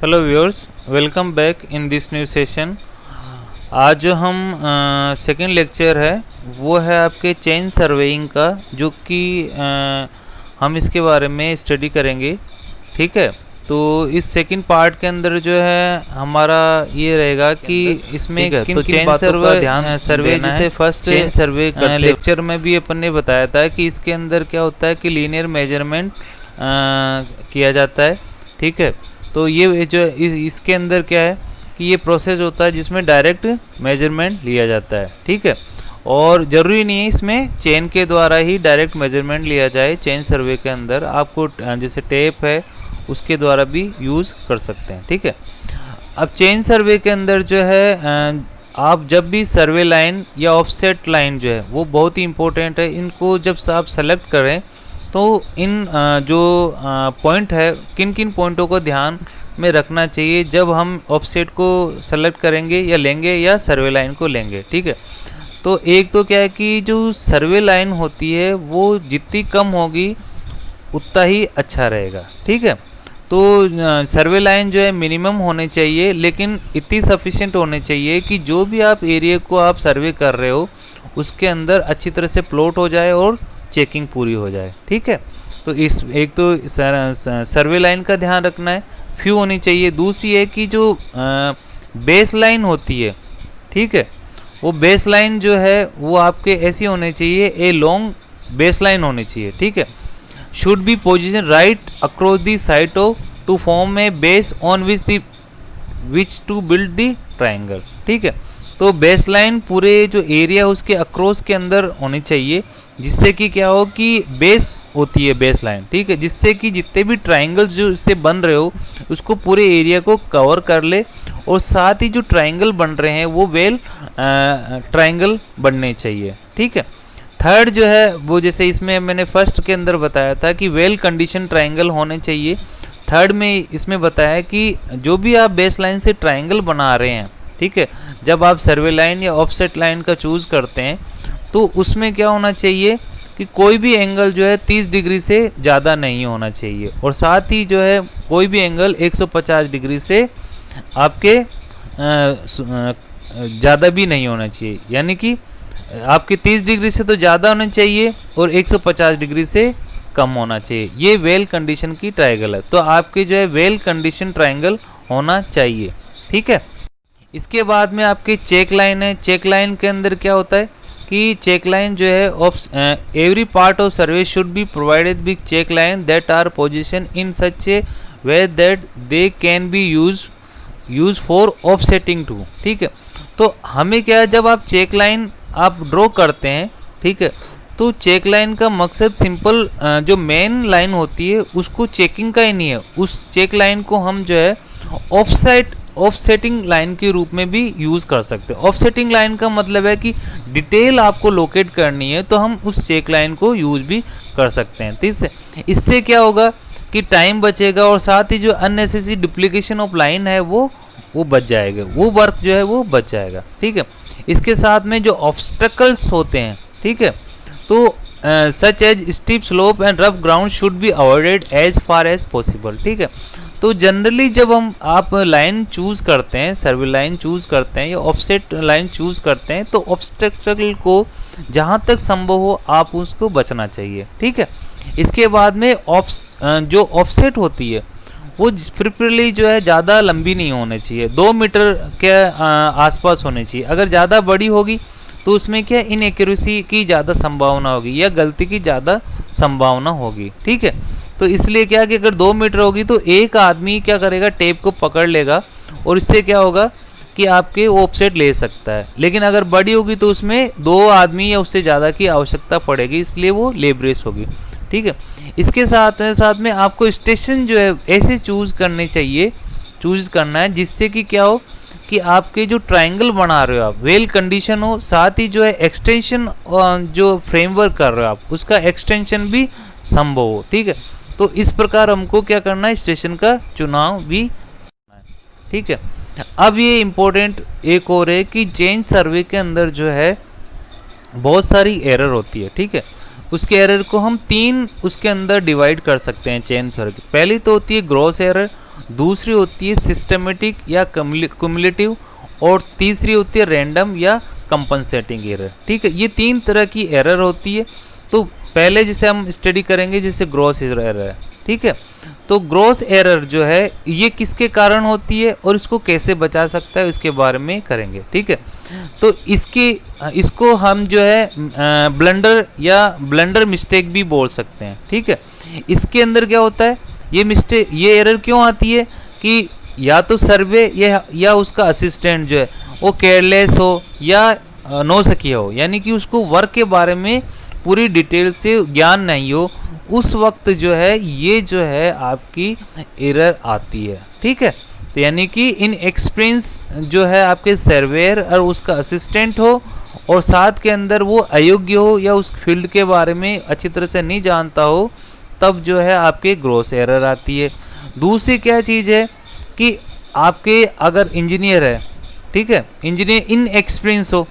Hello viewers, welcome back in this new session. आज जो हम सेकेंड लेक्चर है वो है आपके चेन सर्वेइंग का, जो कि हम इसके बारे में स्टडी करेंगे। ठीक है, तो इस सेकंड पार्ट के अंदर जो है हमारा ये रहेगा कि इसमें किन चेन सर्वे ध्यान सर्वे जैसे फर्स्ट चेन सर्वे लेक्चर में भी अपन ने बताया था कि इसके अंदर क्या होता है कि लीनियर मेजरमेंट किया जाता है। ठीक है, तो ये जो इसके अंदर क्या है कि ये प्रोसेस होता है जिसमें डायरेक्ट मेजरमेंट लिया जाता है। ठीक है, और ज़रूरी नहीं है इसमें चेन के द्वारा ही डायरेक्ट मेजरमेंट लिया जाए। चेन सर्वे के अंदर आपको जैसे टेप है उसके द्वारा भी यूज़ कर सकते हैं। ठीक है, अब चेन सर्वे के अंदर जो है आप जब भी सर्वे लाइन या ऑफसेट लाइन जो है वो बहुत ही इम्पोर्टेंट है। इनको जब आप सेलेक्ट करें तो इन जो पॉइंट है किन किन पॉइंटों को ध्यान में रखना चाहिए जब हम ऑफसेट को सेलेक्ट करेंगे या लेंगे या सर्वे लाइन को लेंगे। ठीक है, तो एक तो क्या है कि जो सर्वे लाइन होती है वो जितनी कम होगी उतना ही अच्छा रहेगा। ठीक है, तो सर्वे लाइन जो है मिनिमम होने चाहिए, लेकिन इतनी सफिशिएंट होने चाहिए कि जो भी आप एरिया को आप सर्वे कर रहे हो उसके अंदर अच्छी तरह से प्लॉट हो जाए और चेकिंग पूरी हो जाए। ठीक है, तो इस एक तो सर्वे लाइन का ध्यान रखना है, फ्यू होनी चाहिए। दूसरी है कि जो बेस लाइन होती है, ठीक है, वो बेस लाइन जो है वो आपके ऐसी होनी चाहिए, ए लॉन्ग बेस लाइन होनी चाहिए। ठीक है, should be position right across the side of to form a base on which to build the triangle. ठीक है, तो बेस लाइन पूरे जो एरिया उसके अक्रॉस के अंदर होनी चाहिए, जिससे कि क्या हो कि बेस होती है बेस लाइन। ठीक है, जिससे कि जितने भी ट्राइंगल्स जो इससे बन रहे हो उसको पूरे एरिया को कवर कर ले, और साथ ही जो ट्राइंगल बन रहे हैं वो वेल ट्राइंगल बनने चाहिए। ठीक है, थर्ड जो है वो जैसे इसमें मैंने फर्स्ट के अंदर बताया था कि वेल कंडीशन ट्राइंगल होने चाहिए। थर्ड में इसमें बताया कि जो भी आप बेस लाइन से ट्राइंगल बना रहे हैं, ठीक है, जब आप सर्वे लाइन या ऑफसेट लाइन का चूज़ करते हैं तो उसमें क्या होना चाहिए कि कोई भी एंगल जो है 30 डिग्री से ज़्यादा नहीं होना चाहिए, और साथ ही जो है कोई भी एंगल 150 डिग्री से आपके ज़्यादा भी नहीं होना चाहिए। यानी कि आपके 30 डिग्री से तो ज़्यादा होना चाहिए और 150 डिग्री से कम होना चाहिए। ये वेल कंडीशन की ट्रायंगल है, तो आपके जो है वेल कंडीशन ट्रायंगल होना चाहिए। ठीक है, इसके बाद में आपकी चेक लाइन है। चेक लाइन के अंदर क्या होता है कि चेक लाइन जो है of every part of survey should be provided with check line that are position in such a way that they can be use for offsetting too. ठीक है, तो हमें क्या है, जब आप चेक लाइन आप ड्रॉ करते हैं, ठीक है, तो चेक लाइन का मकसद सिंपल जो मेन लाइन होती है उसको चेकिंग का ही नहीं है। उस चेक लाइन को हम जो है ऑफसेटिंग लाइन के रूप में भी यूज़ कर सकते हैं। ऑफसेटिंग लाइन का मतलब है कि डिटेल आपको लोकेट करनी है तो हम उस चेक लाइन को यूज़ भी कर सकते हैं। ठीक है, इससे क्या होगा कि टाइम बचेगा और साथ ही जो अननेसेसरी डुप्लीकेशन ऑफ लाइन है वो बच जाएगा, वो वर्क जो है वो बच जाएगा। ठीक है, इसके साथ में जो ऑब्स्टेकल्स होते हैं, ठीक है, तो such as steep slope and rough ground should be avoided as far as possible. ठीक है, तो जनरली जब आप लाइन चूज़ करते हैं, सर्वे लाइन चूज़ करते हैं या ऑफसेट लाइन चूज़ करते हैं, तो ऑब्स्टेकल को जहाँ तक संभव हो आप उसको बचना चाहिए। ठीक है, इसके बाद में जो ऑफसेट होती है वो प्रिफरेबली जो है ज़्यादा लंबी नहीं होनी चाहिए, 2 मीटर के आसपास होनी चाहिए। अगर ज़्यादा बड़ी होगी तो उसमें क्या इनएक्यूरेसी की ज़्यादा संभावना होगी या गलती की ज़्यादा संभावना होगी। ठीक है, तो इसलिए क्या कि अगर 2 मीटर होगी तो एक आदमी क्या करेगा, टेप को पकड़ लेगा और इससे क्या होगा कि आपके ऑफसेट ले सकता है। लेकिन अगर बड़ी होगी तो उसमें 2 आदमी या उससे ज़्यादा की आवश्यकता पड़ेगी, इसलिए वो लेबरेस होगी। ठीक है, इसके साथ में आपको स्टेशन जो है ऐसे चूज़ करना है जिससे कि क्या हो कि आपके जो ट्रायंगल बना रहे हो आप वेल कंडीशन हो, साथ ही जो है एक्सटेंशन जो फ्रेमवर्क कर रहे हो आप उसका एक्सटेंशन भी संभव हो। ठीक है, तो इस प्रकार हमको क्या करना है, स्टेशन का चुनाव भी करना है। ठीक है, अब ये इम्पोर्टेंट एक और है कि चेन सर्वे के अंदर जो है बहुत सारी एरर होती है। ठीक है, उसके एरर को हम 3 उसके अंदर डिवाइड कर सकते हैं चेन सर्वे। पहली तो होती है ग्रॉस एरर, दूसरी होती है सिस्टमेटिक या क्युमुलेटिव, और तीसरी होती है रैंडम या कंपनसेटिंग एरर। ठीक है, ये 3 तरह की एरर होती है। तो पहले जिसे हम स्टडी करेंगे जैसे ग्रॉस एरर है। ठीक है, तो ग्रॉस एरर जो है ये किसके कारण होती है और इसको कैसे बचा सकता है इसके बारे में करेंगे। ठीक है, तो इसको हम जो है ब्लंडर या ब्लंडर मिस्टेक भी बोल सकते हैं। ठीक है, इसके अंदर क्या होता है, ये एरर क्यों आती है कि या तो सर्वे या उसका असिस्टेंट जो है वो केयरलेस हो या नौसिखिया हो, यानी कि उसको वर्क के बारे में पूरी डिटेल से ज्ञान नहीं हो, उस वक्त जो है ये जो है आपकी एरर आती है। ठीक है, तो यानी कि इन एक्सपीरियंस जो है आपके सर्वेयर और उसका असिस्टेंट हो और साथ के अंदर वो अयोग्य हो या उस फील्ड के बारे में अच्छी तरह से नहीं जानता हो, तब जो है आपके ग्रॉस एरर आती है। दूसरी क्या चीज़ है कि आपके अगर इंजीनियर है, ठीक है, इंजीनियर इन एक्सपीरियंस हो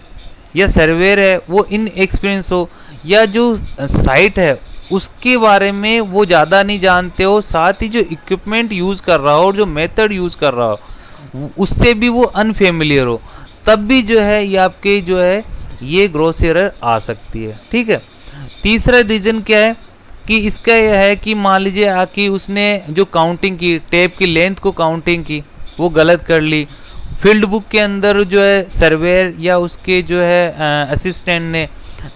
या सर्वेयर है वो इन एक्सपीरियंस हो, या जो साइट है उसके बारे में वो ज़्यादा नहीं जानते हो, साथ ही जो इक्विपमेंट यूज़ कर रहा हो और जो मेथड यूज़ कर रहा हो उससे भी वो अनफेमिलियर हो, तब भी जो है ये आपके जो है ये ग्रॉस एरर आ सकती है। ठीक है, तीसरा रीज़न क्या है कि इसका यह है कि मान लीजिए आके उसने जो काउंटिंग की, टेप की लेंथ को काउंटिंग की, वो गलत कर ली। फील्ड बुक के अंदर जो है सर्वेयर या उसके जो है असिस्टेंट ने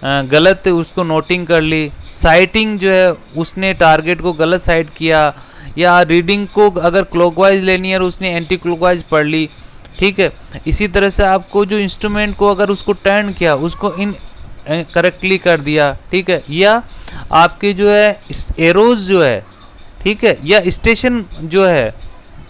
गलत उसको नोटिंग कर ली। साइटिंग जो है उसने टारगेट को गलत साइट किया, या रीडिंग को अगर क्लॉकवाइज लेनी है और उसने एंटी क्लॉकवाइज पढ़ ली। ठीक है, इसी तरह से आपको जो इंस्ट्रूमेंट को अगर उसको टर्न किया उसको इन करेक्टली कर दिया। ठीक है, या आपके जो है एरोज जो है, ठीक है, या स्टेशन जो है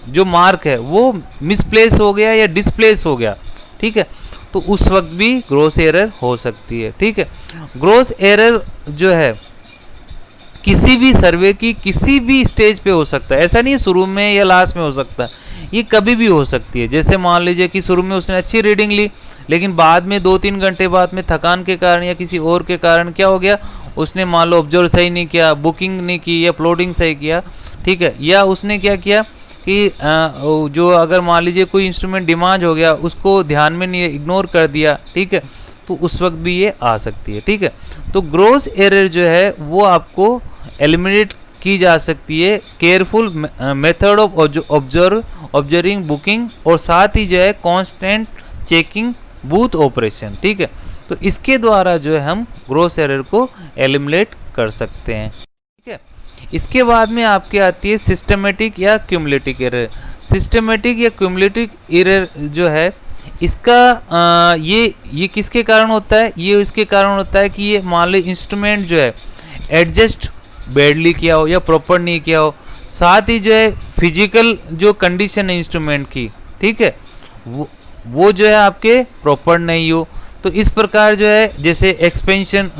जो मार्क है वो मिसप्लेस हो गया या डिसप्लेस हो गया। ठीक है, तो उस वक्त भी ग्रॉस एरर हो सकती है। ठीक है, ग्रॉस एरर जो है किसी भी सर्वे की किसी भी स्टेज पे हो सकता है, ऐसा नहीं है शुरू में या लास्ट में हो सकता है, ये कभी भी हो सकती है। जैसे मान लीजिए कि शुरू में उसने अच्छी रीडिंग ली, लेकिन बाद में 2-3 घंटे बाद में थकान के कारण या किसी और के कारण क्या हो गया, उसने मान लो ऑब्जर्व सही नहीं किया, बुकिंग नहीं की या प्लॉटिंग सही किया। ठीक है, या उसने क्या किया कि जो अगर मान लीजिए कोई इंस्ट्रूमेंट डिमांड हो गया उसको ध्यान में नहीं, इग्नोर कर दिया। ठीक है, तो उस वक्त भी ये आ सकती है। ठीक है, तो ग्रॉस एरर जो है वो आपको एलिमिनेट की जा सकती है careful method of observing booking और साथ ही जो है कांस्टेंट चेकिंग बूथ ऑपरेशन। ठीक है, तो इसके द्वारा जो है हम ग्रॉस एरर को एलिमिनेट कर सकते हैं। ठीक है, इसके बाद में आपके आती है सिस्टमेटिक या क्यूमुलेटिव एरर। सिस्टमेटिक या क्यूमुलेटिव एरर जो है इसका ये किसके कारण होता है, ये इसके कारण होता है कि ये मान लो इंस्ट्रूमेंट जो है एडजस्ट बैडली किया हो या प्रॉपर नहीं किया हो, साथ ही जो है फिजिकल जो कंडीशन है इंस्ट्रूमेंट की, ठीक है, वो जो है आपके प्रॉपर नहीं हो। तो इस प्रकार जो है जैसे expansion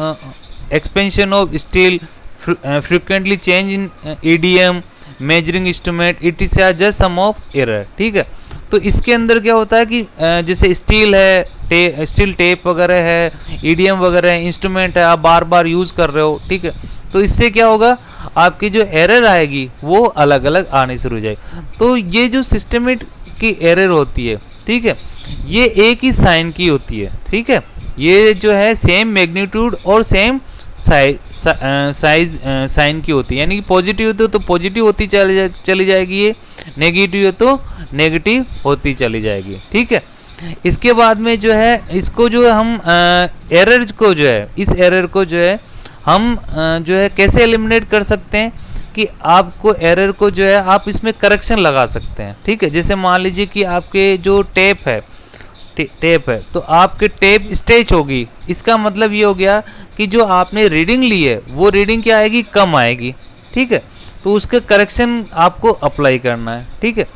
of steel, frequently change in EDM, measuring instrument, it is just some of error. ठीक है, तो इसके अंदर क्या होता है कि जैसे स्टील है, स्टील टेप वगैरह है, ईडीएम वगैरह है, इंस्ट्रूमेंट है, आप बार बार यूज़ कर रहे हो। ठीक है, तो इससे क्या होगा, आपकी जो एरर आएगी वो अलग अलग आने शुरू हो जाएगी। तो ये जो सिस्टमेट की एरर होती है, ठीक है, ये एक ही साइन की होती है। ठीक है, ये जो है सेम मैग्नीट्यूड और सेम साइज साइन की होती है, यानी कि पॉजिटिव हो तो पॉजिटिव होती चली जाएगी, ये नेगेटिव हो तो नेगेटिव होती चली जाएगी। ठीक है, इसके बाद में जो है इसको जो हम एरर को जो है, इस एरर को जो है हम जो है कैसे एलिमिनेट कर सकते हैं कि आपको एरर को जो है आप इसमें करेक्शन लगा सकते हैं। ठीक है, जैसे मान लीजिए कि आपके जो टेप है तो आपके टेप स्ट्रेच होगी, इसका मतलब ये हो गया कि जो आपने रीडिंग ली है वो रीडिंग क्या आएगी, कम आएगी। ठीक है, तो उसका करेक्शन आपको अप्लाई करना है। ठीक है,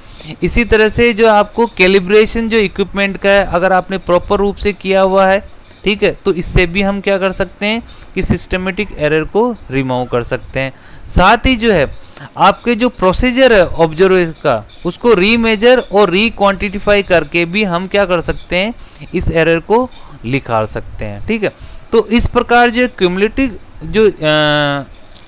इसी तरह से जो आपको कैलिब्रेशन जो इक्विपमेंट का है अगर आपने प्रॉपर रूप से किया हुआ है, ठीक है, तो इससे भी हम क्या कर सकते हैं कि सिस्टमेटिक एरर को रिमूव कर सकते हैं। साथ ही जो है आपके जो प्रोसीजर है ऑब्जर्वेशन का, उसको रीमेजर और क्वांटिफाई करके भी हम क्या कर सकते हैं, इस एरर को निकाल सकते हैं। ठीक है, तो इस प्रकार जो क्यूमुलेटिव जो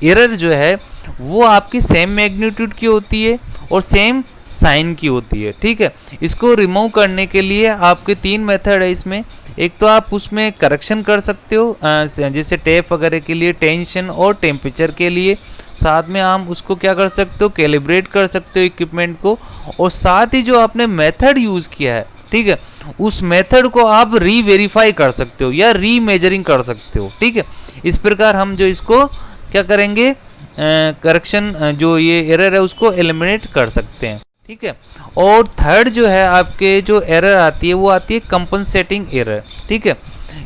एरर जो है वो आपकी सेम मैग्नीट्यूड की होती है और सेम साइन की होती है, ठीक है। इसको रिमूव करने के लिए आपके 3 मेथड है इसमें। एक तो आप उसमें करेक्शन कर सकते हो, जैसे टेप वगैरह के लिए, टेंशन और टेम्परेचर के लिए। साथ में आप उसको क्या कर सकते हो, कैलिब्रेट कर सकते हो इक्विपमेंट को। और साथ ही जो आपने मेथड यूज़ किया है, ठीक है, उस मेथड को आप रीवेरीफाई कर सकते हो या रीमेजरिंग कर सकते हो, ठीक है। इस प्रकार हम जो इसको क्या करेंगे, करेक्शन जो ये एरर है उसको एलिमिनेट कर सकते हैं, ठीक है। और थर्ड जो है आपके जो एरर आती है वो आती है कंपनसेटिंग एरर, ठीक है।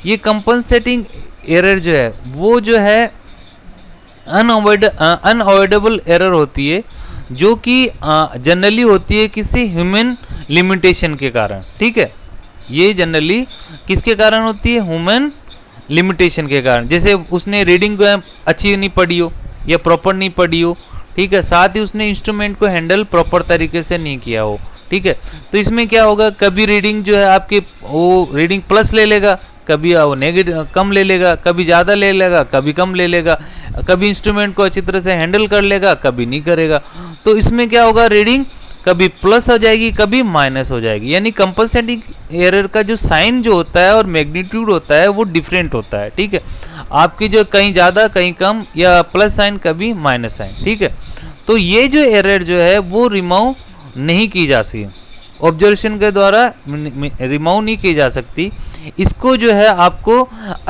ये कंपनसेटिंग एरर जो है वो जो है अनअवॉइडेबल एरर होती है, जो कि जनरली होती है किसी ह्यूमन लिमिटेशन के कारण, ठीक है। ये जनरली किसके कारण होती है, ह्यूमन लिमिटेशन के कारण। जैसे उसने रीडिंग अच्छी नहीं पढ़ी हो या प्रॉपर नहीं पढ़ी हो, ठीक है। साथ ही उसने इंस्ट्रूमेंट को हैंडल प्रॉपर तरीके से नहीं किया हो, ठीक है। तो इसमें क्या होगा, कभी रीडिंग जो है आपकी वो रीडिंग प्लस ले लेगा, कभी वो नेगेटिव कम ले लेगा, कभी ज़्यादा ले लेगा, कभी कम ले लेगा, कभी इंस्ट्रूमेंट को अच्छी तरह से हैंडल कर लेगा, कभी नहीं करेगा। तो इसमें क्या होगा, रीडिंग कभी प्लस हो जाएगी, कभी माइनस हो जाएगी। यानी कंपनसेटिंग एरर का जो साइन जो होता है और मैग्नीट्यूड होता है वो डिफरेंट होता है, ठीक है। आपकी जो कहीं ज़्यादा कहीं कम, या प्लस साइन कभी माइनस साइन, ठीक है। तो ये जो एरर जो है वो रिमूव नहीं की जा सकती, ऑब्जर्वेशन के द्वारा रिमूव नहीं की जा सकती। इसको जो है आपको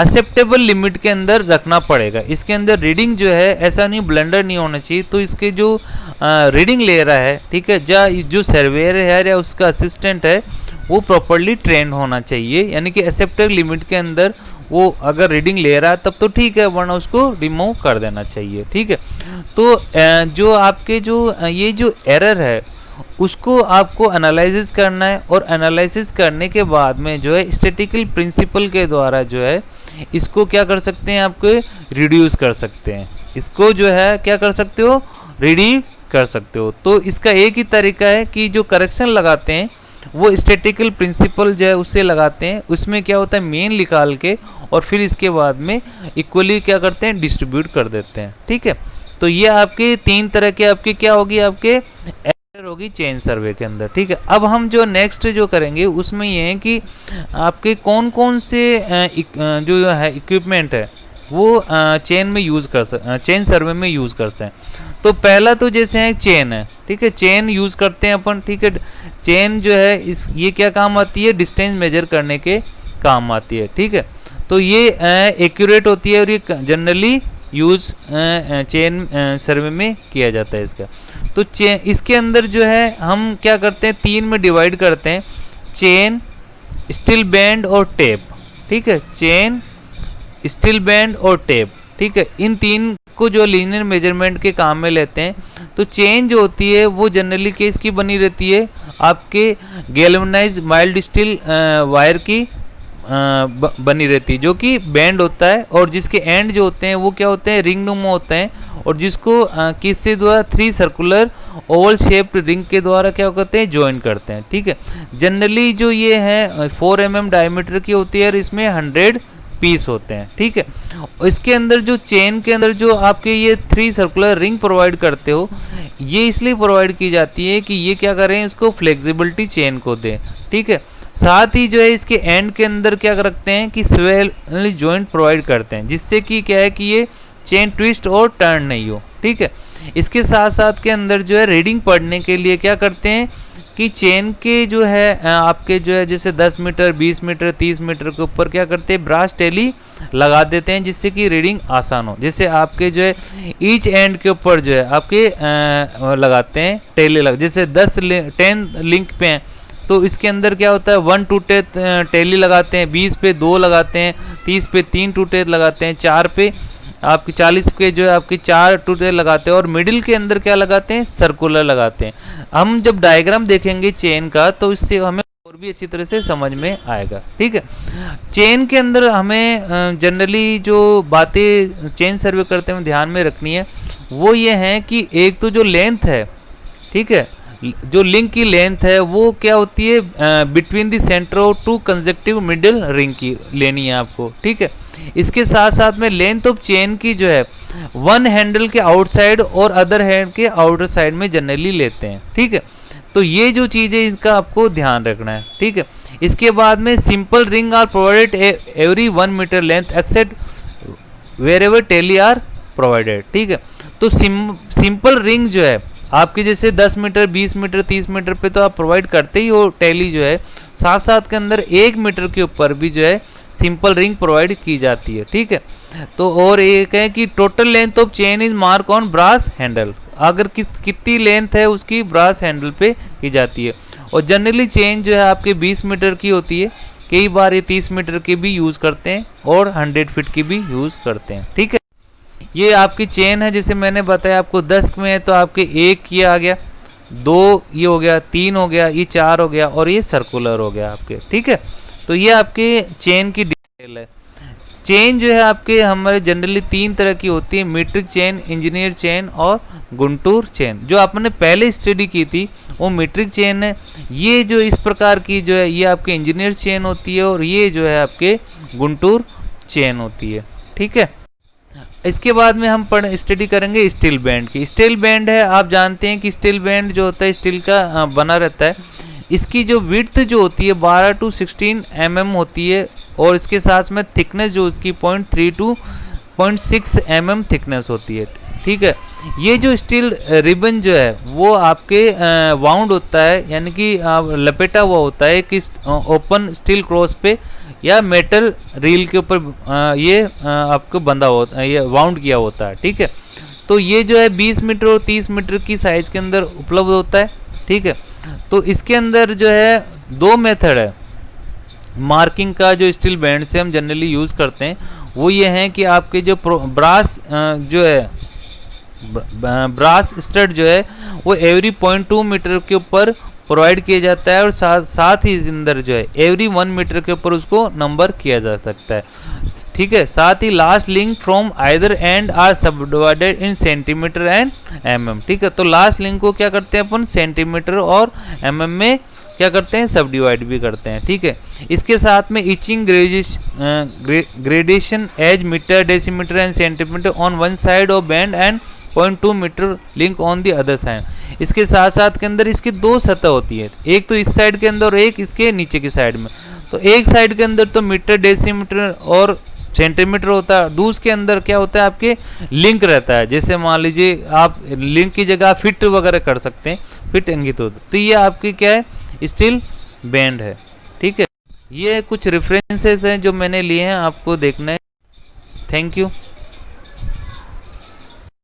एक्सेप्टेबल लिमिट के अंदर रखना पड़ेगा। इसके अंदर रीडिंग जो है ऐसा नहीं, ब्लंडर नहीं होना चाहिए। तो इसके जो रीडिंग ले रहा है, ठीक है, जो सर्वेयर है या उसका असिस्टेंट है वो प्रॉपरली ट्रेंड होना चाहिए, यानी कि एक्सेप्टेबल लिमिट के अंदर वो अगर रीडिंग ले रहा है तब तो ठीक है, वरना उसको रिमूव कर देना चाहिए, ठीक है। तो जो आपके जो ये जो एरर है उसको आपको एनालिसिस करना है, और एनालिसिस करने के बाद में जो है स्टैटिस्टिकल प्रिंसिपल के द्वारा जो है इसको क्या कर सकते हैं, आपको रिड्यूस कर सकते हैं। इसको जो है क्या कर सकते हो, रिड्यूस कर सकते हो। तो इसका एक ही तरीका है कि जो करेक्शन लगाते हैं वो स्टैटिस्टिकल प्रिंसिपल जो है उससे लगाते हैं। उसमें क्या होता है, मेन निकाल के और फिर इसके बाद में इक्वली क्या करते हैं, डिस्ट्रीब्यूट कर देते हैं, ठीक है। तो ये आपके 3 तरह के आपके क्या होगी, आपके होगी चेन सर्वे के अंदर, ठीक है। अब हम जो नेक्स्ट जो करेंगे उसमें ये है कि आपके कौन कौन से जो है इक्विपमेंट है वो चेन में यूज़ कर चेन सर्वे में यूज़ करते हैं। तो पहला तो जैसे है चेन है, ठीक है, चेन यूज़ करते हैं अपन, ठीक है। चेन जो है ये क्या काम आती है, डिस्टेंस मेजर करने के काम आती है, ठीक है। तो ये एक्यूरेट होती है और ये जनरली यूज़ चेन सर्वे में किया जाता है इसका। तो इसके अंदर जो है हम क्या करते हैं, 3 में डिवाइड करते हैं, चेन, स्टील बैंड और टेप, ठीक है। चेन, स्टील बैंड और टेप, ठीक है। इन 3 को जो लीनियर मेजरमेंट के काम में लेते हैं। तो चेन जो होती है वो जनरली केस की बनी रहती है, आपके गैल्वेनाइज माइल्ड स्टील वायर की बनी रहती है, जो कि बैंड होता है, और जिसके एंड जो होते हैं वो क्या होते हैं, रिंग नुमा होते हैं, और जिसको किससे द्वारा 3 सर्कुलर ओवल शेप्ड रिंग के द्वारा क्या करते हैं, ज्वाइन करते हैं, ठीक है। जनरली जो ये है 4 mm डायमीटर की होती है और इसमें 100 पीस होते हैं, ठीक है। इसके अंदर जो चेन के अंदर जो आपके ये 3 सर्कुलर रिंग प्रोवाइड करते हो, ये इसलिए प्रोवाइड की जाती है कि ये क्या करें, इसको फ्लेक्सिबिलिटी चेन को दें, ठीक है। साथ ही जो है इसके एंड के अंदर क्या रखते हैं कि स्वेल जॉइंट प्रोवाइड करते हैं, जिससे कि क्या है कि ये चेन ट्विस्ट और टर्न नहीं हो, ठीक है। इसके साथ साथ के अंदर जो है रीडिंग पढ़ने के लिए क्या करते हैं कि चेन के जो है आपके जो है जैसे 10 मीटर, 20 मीटर, 30 मीटर के ऊपर क्या करते हैं, ब्रास टेली लगा देते हैं, जिससे कि रीडिंग आसान हो। जैसे आपके जो है ईच एंड के ऊपर जो है आपके लगाते हैं टेली जैसे 10 10 लिंक पे हैं तो इसके अंदर क्या होता है 1 टूटे टेली लगाते हैं, 20 पे 2 लगाते हैं, 30 पे 3 टूटे लगाते हैं, 4 पे आपके 40 के जो है आपके 4 टूटे लगाते हैं, और मिडिल के अंदर क्या लगाते हैं, सर्कुलर लगाते हैं। हम जब डायग्राम देखेंगे चेन का तो इससे हमें और भी अच्छी तरह से समझ में आएगा, ठीक है। चेन के अंदर हमें जनरली जो बातें चेन सर्वे करते हुए ध्यान में रखनी है वो ये है कि एक तो जो लेंथ है, ठीक है, जो लिंक की लेंथ है वो क्या होती है, between the centre of 2 consecutive middle ring की लेनी है आपको, ठीक है। इसके साथ साथ में लेंथ ऑफ चेन की जो है 1 हैंडल के आउटसाइड और अदर हैंड के आउटर साइड में जनरली लेते हैं, ठीक है। तो ये जो चीज़ है इसका आपको ध्यान रखना है, ठीक है। इसके बाद में simple ring are provided every 1 metre length except where ever tally are provided, ठीक है। तो सिंपल रिंग जो है आपके जैसे 10 मीटर 20 मीटर 30 मीटर पे तो आप प्रोवाइड करते ही हो टेली जो है, साथ साथ के अंदर 1 मीटर के ऊपर भी जो है सिंपल रिंग प्रोवाइड की जाती है, ठीक है। तो और एक है कि total length of chain is mark on brass handle, अगर कितनी लेंथ है उसकी ब्रास हैंडल पे की जाती है। और जनरली चेन जो है आपके 20 मीटर की होती है, कई बार ये 30 मीटर की भी यूज़ करते हैं और 100 फीट की भी यूज़ करते हैं, ठीक है। ये आपकी चेन है, जैसे मैंने बताया आपको 10 में है तो आपके 1 ये आ गया, 2 ये हो गया, 3 हो गया, ये 4 हो गया और ये सर्कुलर हो गया आपके, ठीक है। तो ये आपके चेन की डिटेल है। चेन जो है आपके हमारे जनरली 3 तरह की होती है, मीट्रिक चेन, इंजीनियर चेन और गुंटूर चेन। जो आपने पहले स्टडी की थी वो मीट्रिक चेन है, ये जो इस प्रकार की जो है ये आपके इंजीनियर चेन होती है और ये जो है आपके गुंटूर चेन होती है, ठीक है। इसके बाद में हम स्टडी करेंगे स्टील बैंड की। स्टील बैंड है, आप जानते हैं कि स्टील बैंड जो होता है स्टील का बना रहता है, इसकी जो विड्थ जो होती है 12 to 16 mm होती है और इसके साथ में थिकनेस जो उसकी 0.3 to 0.6 mm थिकनेस होती है, ठीक है। ये जो स्टील रिबन जो है वो आपके वाउंड होता है, यानी कि लपेटा हुआ होता है कि ओपन स्टील क्रॉस पे या मेटल रील के ऊपर ये आपको बंधा होता है, ये वाउंड किया होता है, ठीक है। तो ये जो है 20 मीटर और 30 मीटर की साइज के अंदर उपलब्ध होता है, ठीक है। तो इसके अंदर जो है 2 मेथड है मार्किंग का जो स्टील बैंड से हम जनरली यूज़ करते हैं, वो ये है कि आपके जो ब्रास जो है ब्रास स्टड जो है वो एवरी 0.2 मीटर के ऊपर प्रोवाइड किया जाता है और साथ ही इस अंदर जो है एवरी 1 मीटर के ऊपर उसको नंबर किया जा सकता है, ठीक है। साथ ही last link from either end are subdivided in centimetre and mm, ठीक है। तो लास्ट लिंक को क्या करते हैं अपन सेंटीमीटर और mm में क्या करते हैं सब डिवाइड भी करते हैं, ठीक है। इसके साथ में etching gradation as metre decimetre and centimetre on one side of band and 0.2 metre link on the other side. इसके साथ साथ के अंदर इसकी 2 सतह होती है, एक तो इस साइड के अंदर और एक इसके नीचे की साइड में। तो एक साइड के अंदर तो मीटर डेसीमीटर और सेंटीमीटर होता है, दूसरे के अंदर क्या होता है आपके लिंक रहता है। जैसे मान लीजिए आप लिंक की जगह फिट वगैरह कर सकते हैं, फिट अंकित होता है। तो ये आपकी क्या है स्टील बैंड है, ठीक है। ये कुछ रेफरेंसेस हैं जो मैंने लिए हैं, आपको देखना है। Thank you.